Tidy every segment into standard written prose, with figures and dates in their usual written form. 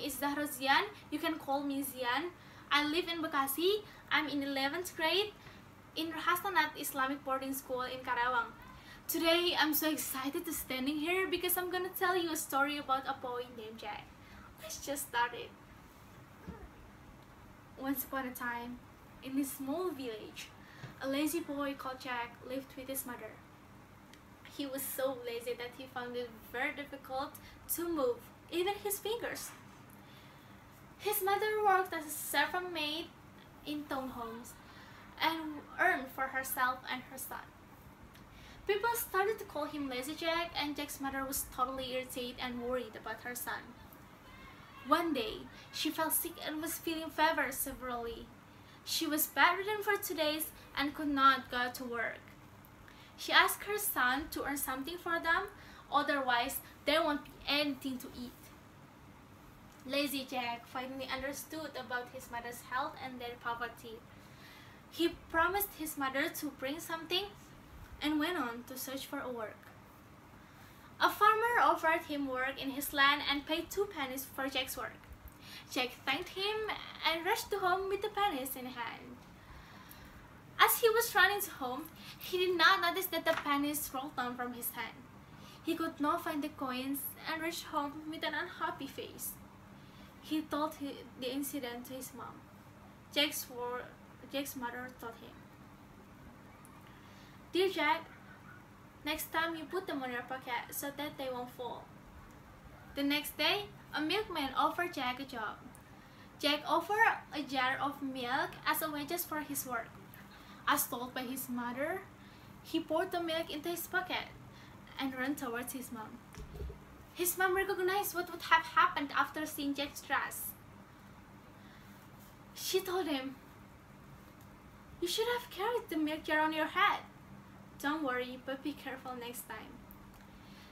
is Zahroh Zyan. You can call me Zyan. I live in Bekasi. I'm in 11th grade in Hasanat Islamic Boarding School in Karawang. Today I'm so excited to standing here because I'm gonna tell you a story about a boy named Jack. Let's just start it. Once upon a time, in this small village, a lazy boy called Jack lived with his mother. He was so lazy that he found it very difficult to move, even his fingers. His mother worked as a servant maid in townhomes and earned for herself and her son. People started to call him Lazy Jack, and Jack's mother was totally irritated and worried about her son. One day, she fell sick and was feeling fever severely. She was bedridden for 2 days and could not go to work. She asked her son to earn something for them, otherwise there won't be anything to eat. Lazy Jack finally understood about his mother's health and their poverty. He promised his mother to bring something and went on to search for a work. A farmer offered him work in his land and paid 2 pennies for Jack's work. Jack thanked him and rushed to home with the pennies in hand. As he was running to home, he did not notice that the pennies rolled down from his hand. He could not find the coins and reached home with an unhappy face. He told the incident to his mom. Jack's mother told him, "Dear Jack, next time you put them on your pocket so that they won't fall." The next day, a milkman offered Jack a job. Jack offered a jar of milk as a wages for his work. As told by his mother, he poured the milk into his pocket and ran towards his mom. His mom recognized what would have happened after seeing Jack's dress. She told him, "You should have carried the milk jar on your head. Don't worry, but be careful next time."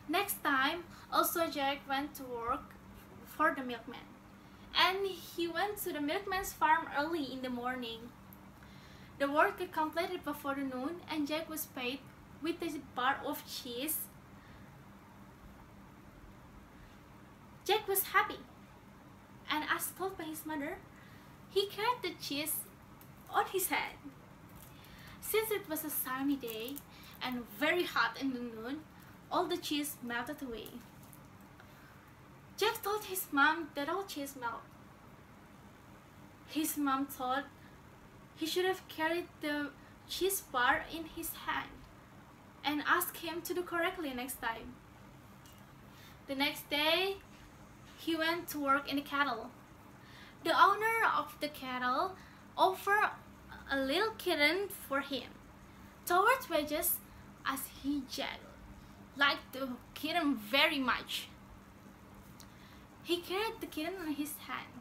Next time, also Jack went to work for the milkman. And he went to the milkman's farm early in the morning. The work got completed before the noon, and Jack was paid with a bar of cheese. Jack was happy, and as told by his mother, he carried the cheese on his head. Since it was a sunny day and very hot in the noon, all the cheese melted away. Jack told his mom that all cheese melted. His mom thought he should have carried the cheese bar in his hand and asked him to do correctly next time. The next day, he went to work in the cattle. The owner of the cattle offered a little kitten for him towards wages, as Jack liked the kitten very much. He carried the kitten on his hand.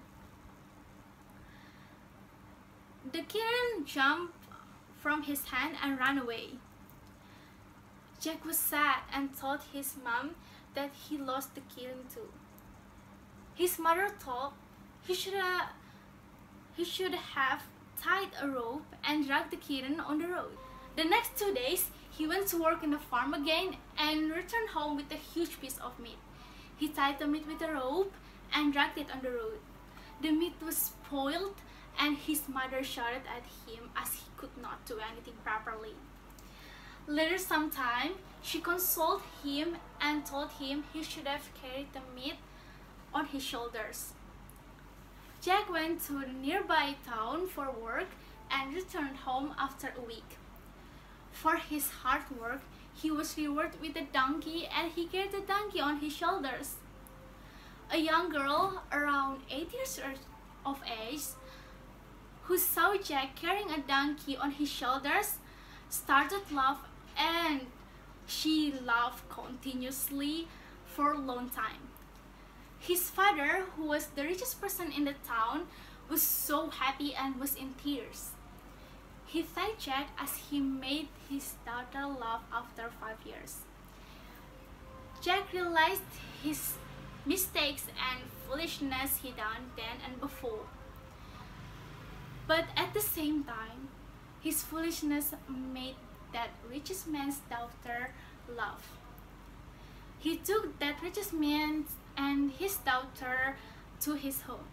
The kitten jumped from his hand and ran away. Jack was sad and told his mom that he lost the kitten too. His mother thought he should have tied a rope and dragged the kitten on the road. The next 2 days, he went to work in the farm again and returned home with a huge piece of meat. He tied the meat with a rope and dragged it on the road. The meat was spoiled, and his mother shouted at him as he could not do anything properly. Later sometime, she consoled him and told him he should have carried the meat on his shoulders. Jack went to a nearby town for work and returned home after a week. For his hard work, he was rewarded with a donkey, and he carried the donkey on his shoulders. A young girl around 8 years of age who saw Jack carrying a donkey on his shoulders started to laugh, and she laughed continuously for a long time. His father, who was the richest person in the town, was so happy and was in tears. He thanked Jack as he made his daughter laugh after 5 years. Jack realized his mistakes and foolishness he done then and before. But at the same time, his foolishness made that richest man's daughter laugh. He took that richest man and his daughter to his home.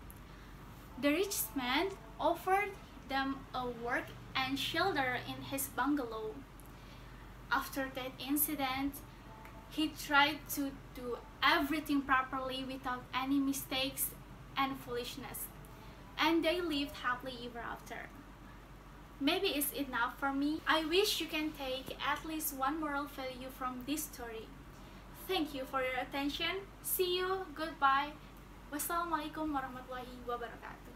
The rich man offered them a work and shelter in his bungalow. After that incident, he tried to do everything properly without any mistakes and foolishness, and they lived happily ever after. Maybe it's enough for me. I wish you can take at least one moral value from this story. Thank you for your attention. See you. Goodbye. Wassalamualaikum warahmatullahi wabarakatuh.